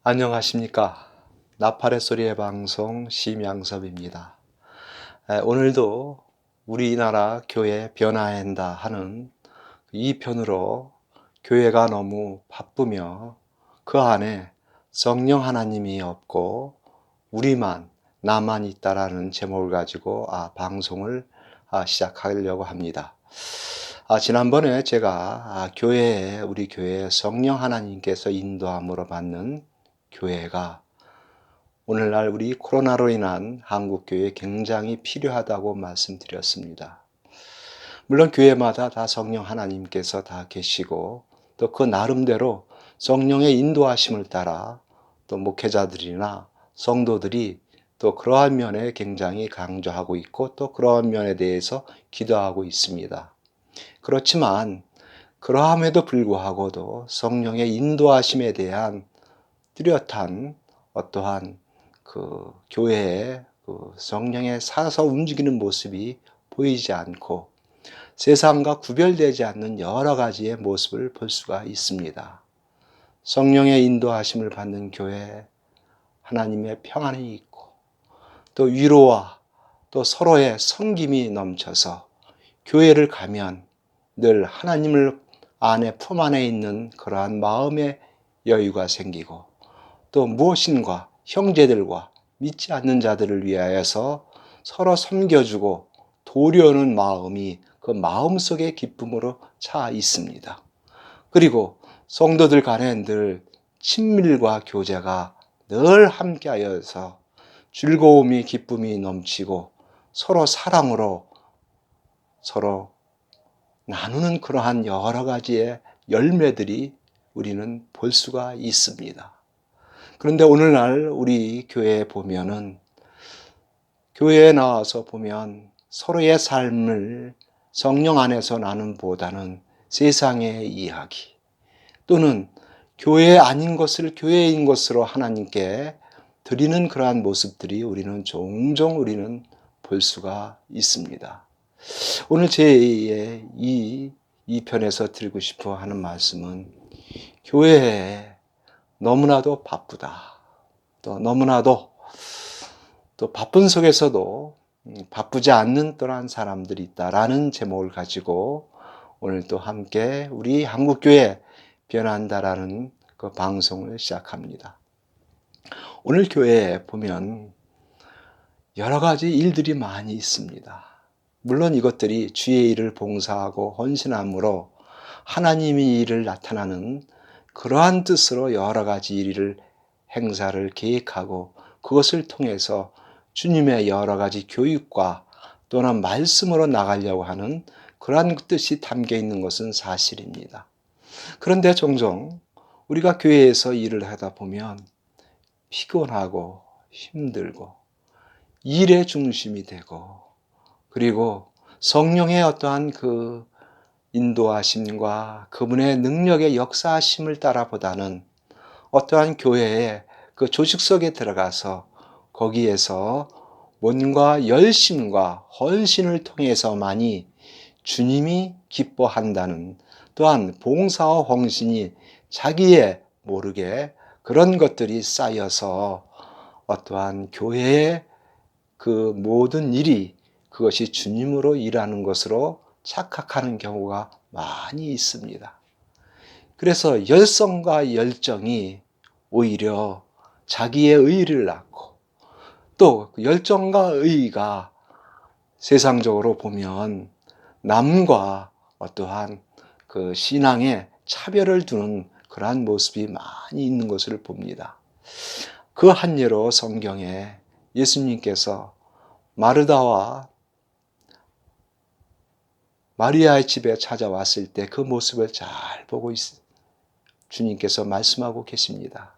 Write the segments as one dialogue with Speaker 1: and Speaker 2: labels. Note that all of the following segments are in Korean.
Speaker 1: 안녕하십니까. 나팔의 소리의 방송 심양섭입니다. 오늘도 우리나라 교회 변화한다 하는 이 편으로 교회가 너무 바쁘며 그 안에 성령 하나님이 없고 우리만 나만 있다라는 제목을 가지고 방송을 시작하려고 합니다. 지난번에 제가 우리 교회에 성령 하나님께서 인도함으로 받는 교회가 오늘날 우리 코로나로 인한 한국교회에 굉장히 필요하다고 말씀드렸습니다. 물론 교회마다 다 성령 하나님께서 다 계시고 또 그 나름대로 성령의 인도하심을 따라 또 목회자들이나 성도들이 또 그러한 면에 굉장히 강조하고 있고 또 그러한 면에 대해서 기도하고 있습니다. 그렇지만 그러함에도 불구하고도 성령의 인도하심에 대한 뚜렷한 어떠한 그 교회의 성령의 사서 움직이는 모습이 보이지 않고 세상과 구별되지 않는 여러 가지의 모습을 볼 수가 있습니다. 성령의 인도하심을 받는 교회, 하나님의 평안이 있고 또 위로와 또 서로의 섬김이 넘쳐서 교회를 가면 늘 하나님을 품 안에 있는 그러한 마음의 여유가 생기고 또 무엇인가 형제들과 믿지 않는 자들을 위하여서 서로 섬겨주고 도려는 마음이 그 마음속의 기쁨으로 차 있습니다. 그리고 성도들 간에 늘 친밀과 교제가 늘 함께하여서 즐거움이 기쁨이 넘치고 서로 사랑으로 서로 나누는 그러한 여러 가지의 열매들이 우리는 볼 수가 있습니다. 그런데 오늘날 우리 교회에 보면은 교회에 나와서 보면 서로의 삶을 성령 안에서 나눔보다는 세상의 이야기 또는 교회 아닌 것을 교회인 것으로 하나님께 드리는 그러한 모습들이 우리는 볼 수가 있습니다. 오늘 제2의 이 편에서 드리고 싶어 하는 말씀은 교회에 너무나도 바쁘다. 또 너무나도 또 바쁜 속에서도 바쁘지 않는 또한 사람들이 있다라는 제목을 가지고 오늘 또 함께 우리 한국교회 변한다라는 그 방송을 시작합니다. 오늘 교회에 보면 여러 가지 일들이 많이 있습니다. 물론 이것들이 주의 일을 봉사하고 헌신함으로 하나님의 일을 나타나는 그러한 뜻으로 여러 가지 일을 행사를 계획하고 그것을 통해서 주님의 여러 가지 교육과 또는 말씀으로 나가려고 하는 그러한 뜻이 담겨 있는 것은 사실입니다. 그런데 종종 우리가 교회에서 일을 하다 보면 피곤하고 힘들고 일의 중심이 되고 그리고 성령의 어떠한 그 인도하심과 그분의 능력의 역사하심을 따라보다는 어떠한 교회의 그 조직 속에 들어가서 거기에서 뭔가 열심과 헌신을 통해서만이 주님이 기뻐한다는 또한 봉사와 헌신이 자기의 모르게 그런 것들이 쌓여서 어떠한 교회의 그 모든 일이 그것이 주님으로 일하는 것으로 착각하는 경우가 많이 있습니다. 그래서 열성과 열정이 오히려 자기의 의의를 낳고 또 열정과 의의가 세상적으로 보면 남과 어떠한 그 신앙의 차별을 두는 그러한 모습이 많이 있는 것을 봅니다. 그 한 예로 성경에 예수님께서 마르다와 마리아의 집에 찾아왔을 때 그 모습을 잘 보고 주님께서 말씀하고 계십니다.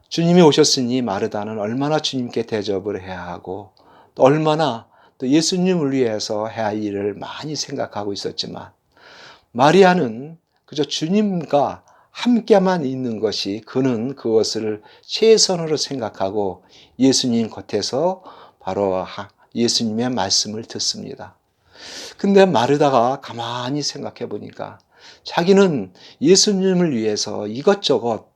Speaker 1: 주님이 오셨으니 마르다는 얼마나 주님께 대접을 해야 하고 또 얼마나 또 예수님을 위해서 해야 할 일을 많이 생각하고 있었지만 마리아는 그저 주님과 함께만 있는 것이 그는 그것을 최선으로 생각하고 예수님 곁에서 바로 예수님의 말씀을 듣습니다. 근데 마르다가 가만히 생각해 보니까 자기는 예수님을 위해서 이것저것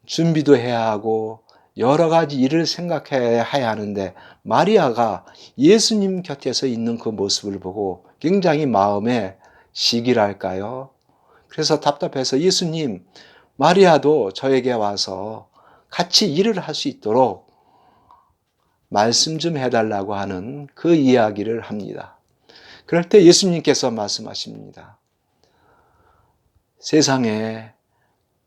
Speaker 1: 준비도 해야 하고 여러 가지 일을 생각해야 하는데 마리아가 예수님 곁에서 있는 그 모습을 보고 굉장히 마음에 시기랄까요? 그래서 답답해서 예수님, 마리아도 저에게 와서 같이 일을 할 수 있도록 말씀 좀 해달라고 하는 그 이야기를 합니다. 그럴 때 예수님께서 말씀하십니다. 세상에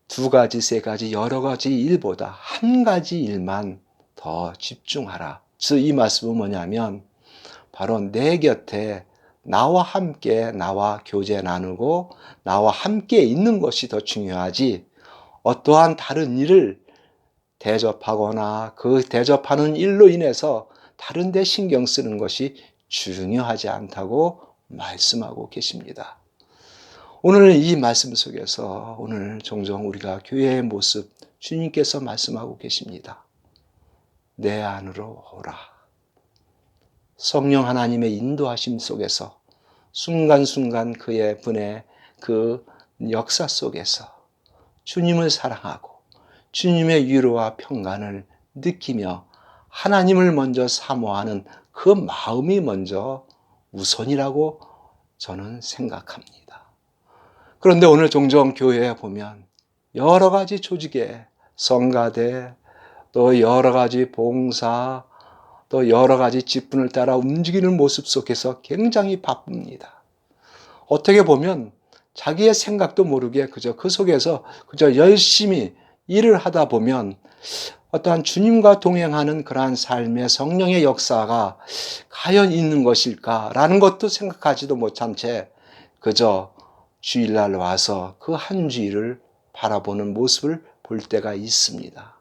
Speaker 1: 두 가지, 세 가지, 여러 가지 일보다 한 가지 일만 더 집중하라. 그래서 이 말씀은 뭐냐면 바로 내 곁에 나와 함께 나와 교제 나누고 나와 함께 있는 것이 더 중요하지 어떠한 다른 일을 대접하거나 그 대접하는 일로 인해서 다른 데 신경 쓰는 것이 중요하지 않다고 말씀하고 계십니다. 오늘 이 말씀 속에서 오늘 종종 우리가 교회의 모습 주님께서 말씀하고 계십니다. 내 안으로 오라. 성령 하나님의 인도하심 속에서 순간순간 그의 분의 그 역사 속에서 주님을 사랑하고 주님의 위로와 평강을 느끼며 하나님을 먼저 사모하는 그 마음이 먼저 우선이라고 저는 생각합니다. 그런데 오늘 종종 교회에 보면 여러 가지 조직에 성가대 또 여러 가지 봉사 또 여러 가지 직분을 따라 움직이는 모습 속에서 굉장히 바쁩니다. 어떻게 보면 자기의 생각도 모르게 그 속에서 열심히 일을 하다 보면 어떠한 주님과 동행하는 그러한 삶의 성령의 역사가 과연 있는 것일까라는 것도 생각하지도 못한 채 그저 주일날 와서 그 한 주일을 바라보는 모습을 볼 때가 있습니다.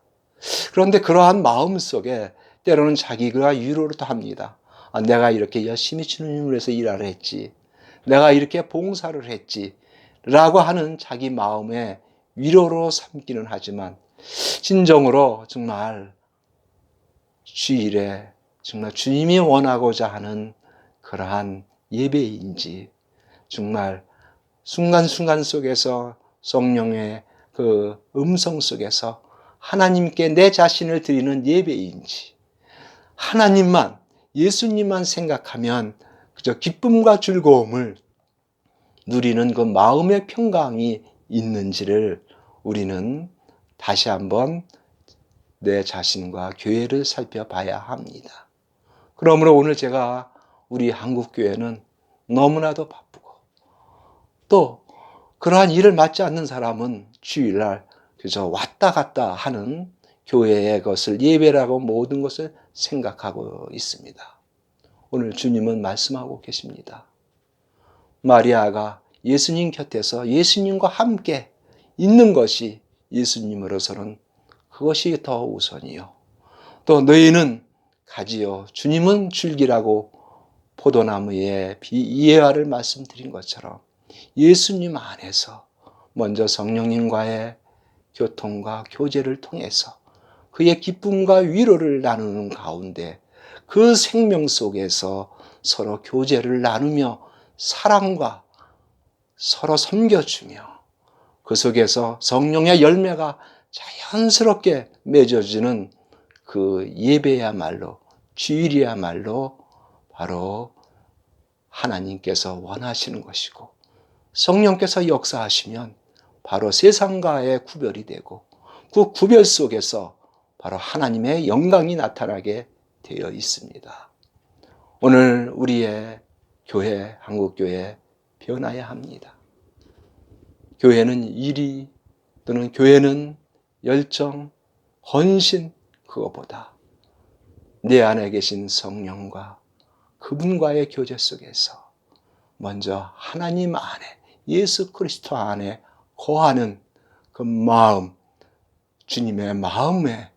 Speaker 1: 그런데 그러한 마음 속에 때로는 자기가 위로를 합니다. 내가 이렇게 열심히 주님을 위해서 일하려 했지. 내가 이렇게 봉사를 했지. 라고 하는 자기 마음의 위로로 삼기는 하지만 진정으로 정말 주일에 정말 주님이 원하고자 하는 그러한 예배인지 정말 순간순간 속에서 성령의 그 음성 속에서 하나님께 내 자신을 드리는 예배인지 하나님만 예수님만 생각하면 그저 기쁨과 즐거움을 누리는 그 마음의 평강이 있는지를 우리는 다시 한번 내 자신과 교회를 살펴봐야 합니다. 그러므로 오늘 제가 우리 한국교회는 너무나도 바쁘고 또 그러한 일을 맡지 않는 사람은 주일날 그저 왔다 갔다 하는 교회의 것을 예배라고 모든 것을 생각하고 있습니다. 오늘 주님은 말씀하고 계십니다. 마리아가 예수님 곁에서 예수님과 함께 있는 것이 예수님으로서는 그것이 더 우선이요. 또 너희는 가지요. 주님은 줄기라고 포도나무의 이해화를 말씀드린 것처럼 예수님 안에서 먼저 성령님과의 교통과 교제를 통해서 그의 기쁨과 위로를 나누는 가운데 그 생명 속에서 서로 교제를 나누며 사랑과 서로 섬겨주며 그 속에서 성령의 열매가 자연스럽게 맺어지는 그 예배야말로 주일이야말로 바로 하나님께서 원하시는 것이고 성령께서 역사하시면 바로 세상과의 구별이 되고 그 구별 속에서 바로 하나님의 영광이 나타나게 되어 있습니다. 오늘 우리의 교회, 한국교회 변화해야 합니다. 교회는 일이 또는 교회는 열정, 헌신 그거보다 내 안에 계신 성령과 그분과의 교제 속에서 먼저 하나님 안에 예수 그리스도 안에 거하는 그 마음, 주님의 마음에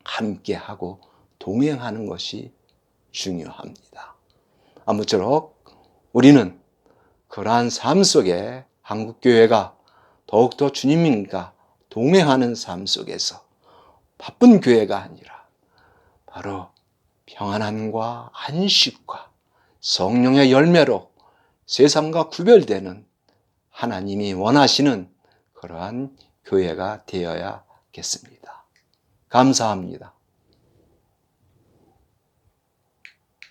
Speaker 1: 함께하고 동행하는 것이 중요합니다. 아무쪼록 우리는 그러한 삶 속에 한국교회가 더욱더 주님과 동행하는 삶 속에서 바쁜 교회가 아니라 바로 평안함과 안식과 성령의 열매로 세상과 구별되는 하나님이 원하시는 그러한 교회가 되어야 되겠습니다. 감사합니다.